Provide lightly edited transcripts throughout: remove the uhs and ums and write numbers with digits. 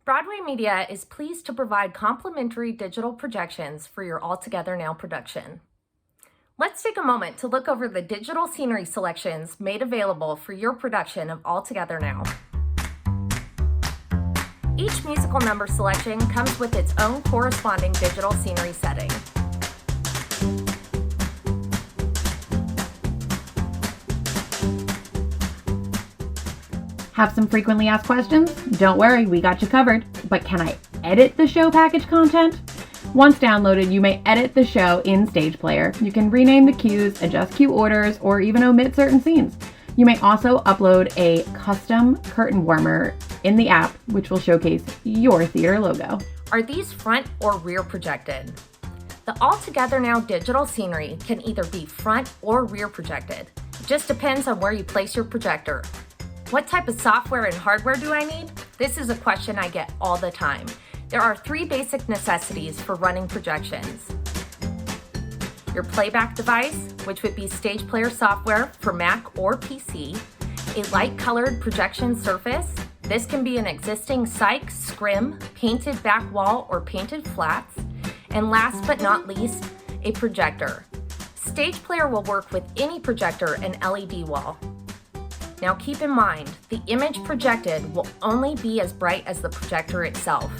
Broadway Media is pleased to provide complimentary digital projections for your All Together Now production. Let's take a moment to look over the digital scenery selections made available for your production of All Together Now. Each musical number selection comes with its own corresponding digital scenery setting. Have some frequently asked questions? Don't worry, we got you covered. But can I edit the show package content? Once downloaded, you may edit the show in StagePlayer. You can rename the cues, adjust cue orders, or even omit certain scenes. You may also upload a custom curtain warmer in the app, which will showcase your theater logo. Are these front or rear projected? The All Together Now digital scenery can either be front or rear projected. It just depends on where you place your projector. What type of software and hardware do I need? This is a question I get all the time. There are 3 basic necessities for running projections. Your playback device, which would be StagePlayer software for Mac or PC, a light-colored projection surface. This can be an existing cyc, scrim, painted back wall, or painted flats. And last but not least, a projector. StagePlayer will work with any projector and LED wall. Now keep in mind, the image projected will only be as bright as the projector itself.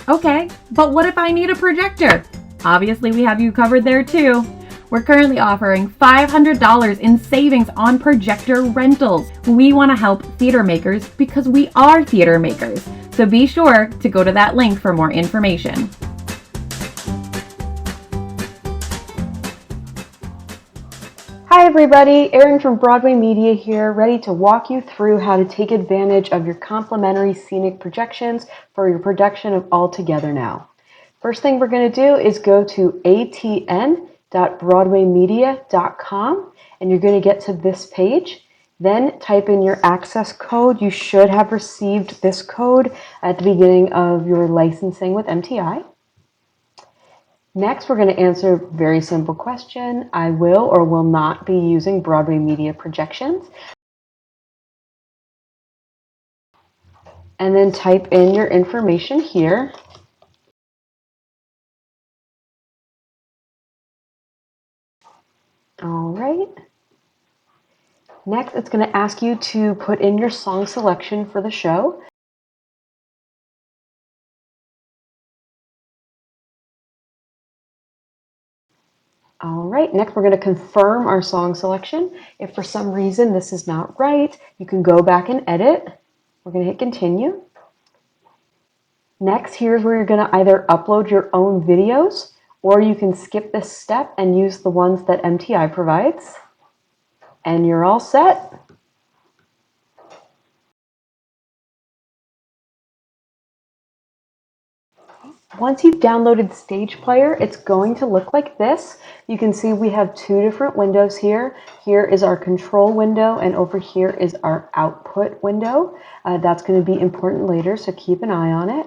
Okay, but what if I need a projector? Obviously, we have you covered there too. We're currently offering $500 in savings on projector rentals. We want to help theater makers because we are theater makers. So be sure to go to that link for more information. Hi everybody, Erin from Broadway Media here, ready to walk you through how to take advantage of your complimentary scenic projections for your production of All Together Now. First thing we're going to do is go to atn.broadwaymedia.com and you're going to get to this page. Then type in your access code. You should have received this code at the beginning of your licensing with MTI. Next, we're going to answer a very simple question. I will or will not be using Broadway Media projections. And then type in your information here. All right. Next, it's going to ask you to put in your song selection for the show. All right, next we're going to confirm our song selection. If for some reason this is not right, you can go back and edit. We're going to hit continue. Next, here's where you're going to either upload your own videos or you can skip this step and use the ones that MTI provides. And you're all set. Once you've downloaded StagePlayer, it's going to look like this. You can see we have 2 different windows here. Here is our control window, and over here is our output window. That's going to be important later, so keep an eye on it.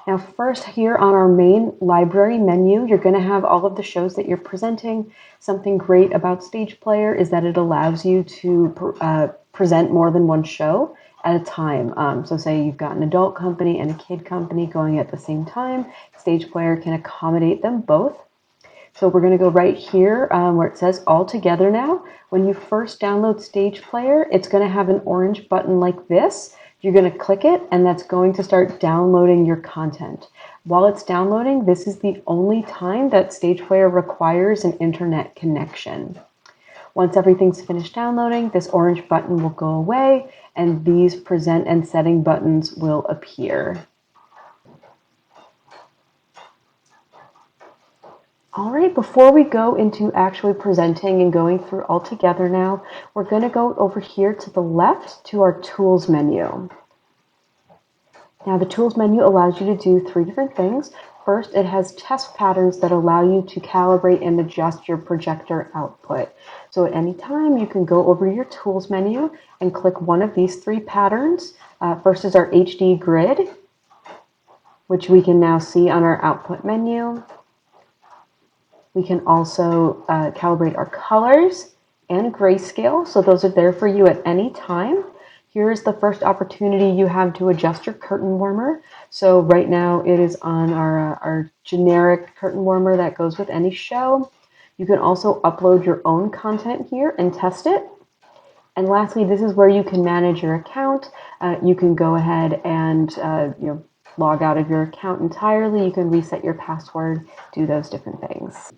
Now first, here on our main library menu, you're going to have all of the shows that you're presenting. Something great about StagePlayer is that it allows you to present more than one show at a time. So say you've got an adult company and a kid company going at the same time, StagePlayer can accommodate them both. So we're going to go right here where it says All Together Now. When you first download StagePlayer, it's going to have an orange button like this. You're going to click it and that's going to start downloading your content. While it's downloading, this is the only time that StagePlayer requires an internet connection. Once everything's finished downloading, this orange button will go away and these present and setting buttons will appear. All right, before we go into actually presenting and going through All Together Now, we're going to go over here to the left to our Tools menu. Now the Tools menu allows you to do 3 different things. First, it has test patterns that allow you to calibrate and adjust your projector output. So at any time, you can go over your Tools menu and click one of these 3 patterns. First is our HD grid, which we can now see on our output menu. We can also calibrate our colors and grayscale, so those are there for you at any time. Here's the first opportunity you have to adjust your curtain warmer. So right now it is on our generic curtain warmer that goes with any show. You can also upload your own content here and test it. And lastly, this is where you can manage your account. You can go ahead and log out of your account entirely. You can reset your password, do those different things.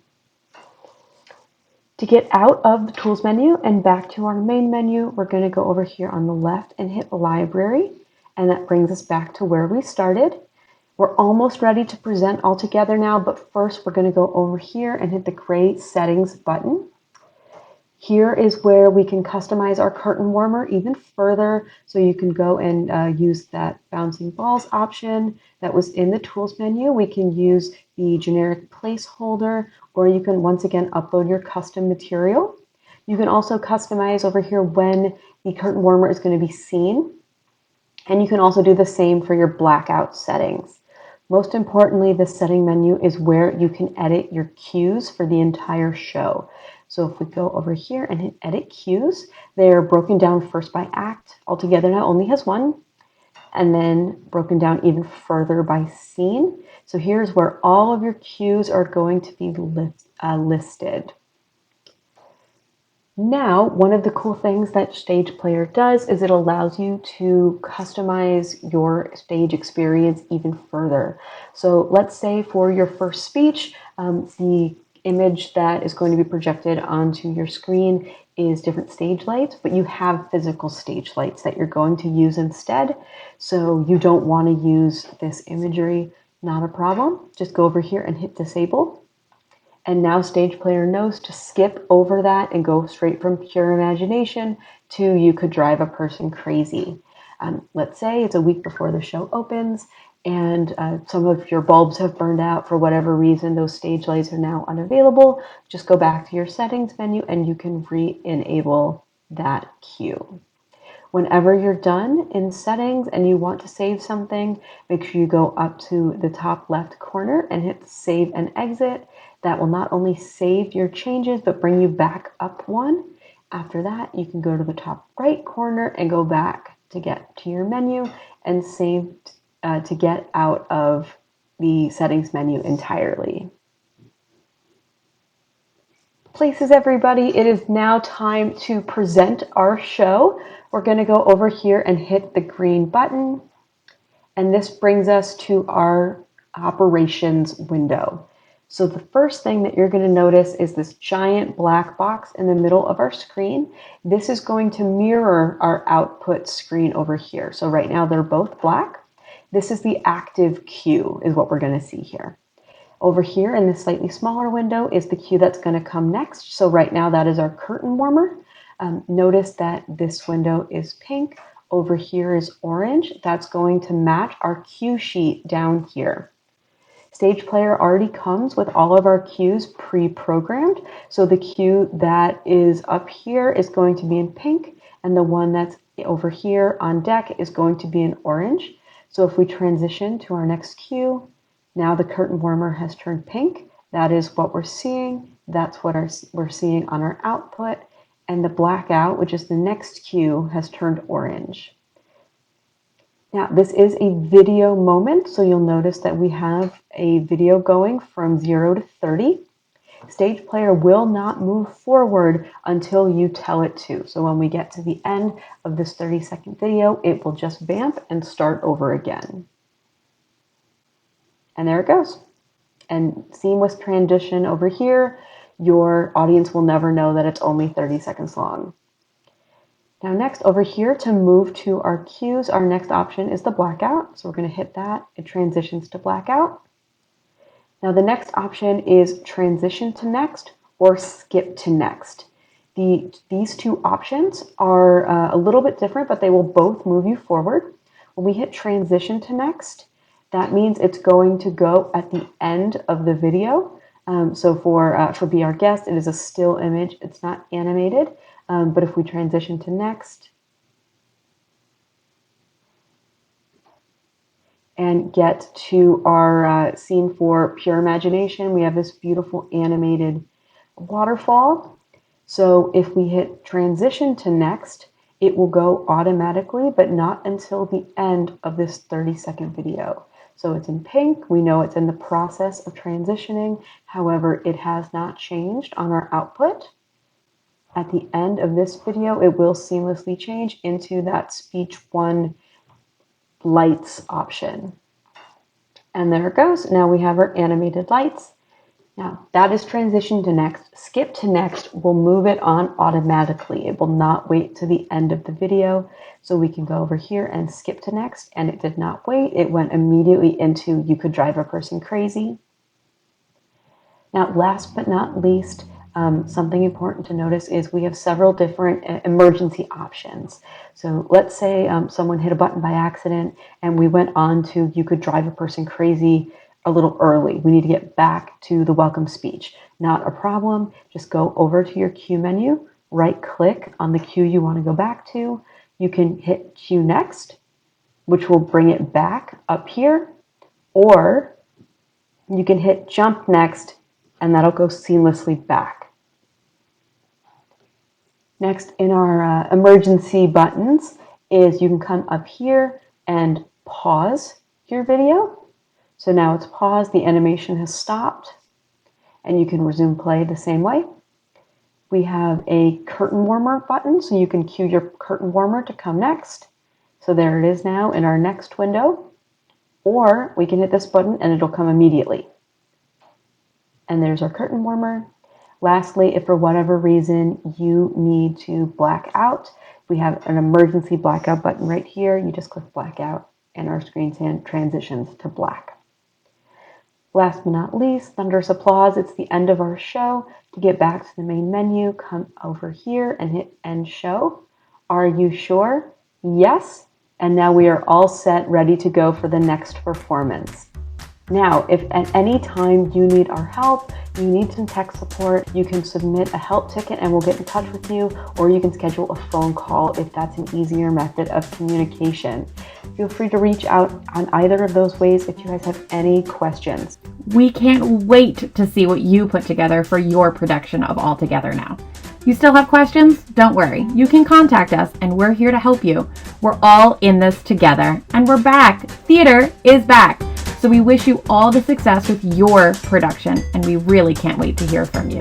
To get out of the tools menu and back to our main menu, we're going to go over here on the left and hit library. And that brings us back to where we started. We're almost ready to present all together now, but first we're going to go over here and hit the gray settings button. Here is where we can customize our curtain warmer even further. So you can go and use that bouncing balls option that was in the tools menu. We can use the generic placeholder, or you can once again upload your custom material. You can also customize over here when the curtain warmer is going to be seen. And you can also do the same for your blackout settings. Most importantly, the setting menu is where you can edit your cues for the entire show. So if we go over here and hit edit cues, they're broken down first by act. Altogether now only has one, and then broken down even further by scene. So here's where all of your cues are going to be listed. Now, one of the cool things that StagePlayer does is it allows you to customize your stage experience even further. So let's say for your first speech, the image that is going to be projected onto your screen is different stage lights, but you have physical stage lights that you're going to use instead. So you don't want to use this imagery, not a problem. Just go over here and hit disable. And now StagePlayer knows to skip over that and go straight from pure imagination to you could drive a person crazy. Let's say it's a week before the show opens and some of your bulbs have burned out for whatever reason. Those stage lights are now unavailable. Just go back to your settings menu and you can re-enable that cue. Whenever you're done in settings and you want to save something, make sure you go up to the top left corner and hit save and exit. That will not only save your changes, but bring you back up one. After that, you can go to the top right corner and go back to get to your menu and save to get out of the settings menu entirely. Places, everybody, it is now time to present our show. We're going to go over here and hit the green button, and this brings us to our operations window. So the first thing that you're going to notice is this giant black box in the middle of our screen. This is going to mirror our output screen over here. So right now they're both black. This is the active cue is what we're going to see here. Over here in this slightly smaller window is the cue that's going to come next. So right now that is our curtain warmer. Notice that this window is pink. Over here is orange. That's going to match our cue sheet down here. StagePlayer already comes with all of our cues pre-programmed. So the cue that is up here is going to be in pink, and the one that's over here on deck is going to be in orange. So if we transition to our next cue, now the curtain warmer has turned pink. That is what we're seeing. That's what we're seeing on our output. And the blackout, which is the next cue, has turned orange. Now, this is a video moment, so you'll notice that we have a video going from 0 to 30. StagePlayer will not move forward until you tell it to. So when we get to the end of this 30-second video, it will just vamp and start over again. And there it goes. And seamless transition over here. Your audience will never know that it's only 30 seconds long. Now next over here to move to our cues, our next option is the blackout. So we're going to hit that. It transitions to blackout. Now the next option is transition to next or skip to next. These two options are a little bit different, but they will both move you forward. When we hit transition to next, that means it's going to go at the end of the video. So for Be Our Guest, it is a still image. It's not animated. But if we transition to next and get to our scene for Pure Imagination, we have this beautiful animated waterfall. So if we hit transition to next, It will go automatically, but not until the end of this 30-second video. So it's in pink. We know it's in the process of transitioning. However, it has not changed on our output. At the end of this video, it will seamlessly change into that speech 1 lights option. And there it goes. Now we have our animated lights. Now that is transitioned to next. Skip to next will move it on automatically. It will not wait to the end of the video. So we can go over here and skip to next, and it did not wait. It went immediately into You Could Drive a Person Crazy. Now, last but not least, something important to notice is we have several different emergency options. So let's say someone hit a button by accident and we went on to You Could Drive a Person Crazy a little early. We need to get back to the welcome speech. Not a problem. Just go over to your cue menu, right click on the cue you want to go back to. You can hit cue next, which will bring it back up here, or you can hit jump next and that'll go seamlessly back. Next in our emergency buttons is you can come up here and pause your video. So now it's paused, the animation has stopped, and you can resume play the same way. We have a curtain warmer button, so you can cue your curtain warmer to come next. So there it is now in our next window. Or we can hit this button and it'll come immediately. And there's our curtain warmer. Lastly, if for whatever reason you need to black out, we have an emergency blackout button right here. You just click blackout and our screen transitions to black. Last but not least, thunderous applause. It's the end of our show. To get back to the main menu, come over here and hit end show. Are you sure? Yes. And now we are all set, ready to go for the next performance. Now, if at any time you need our help, you need some tech support, you can submit a help ticket and we'll get in touch with you, or you can schedule a phone call if that's an easier method of communication. Feel free to reach out on either of those ways if you guys have any questions. We can't wait to see what you put together for your production of All Together Now. You still have questions? Don't worry. You can contact us and we're here to help you. We're all in this together and we're back. Theater is back. So we wish you all the success with your production and we really can't wait to hear from you.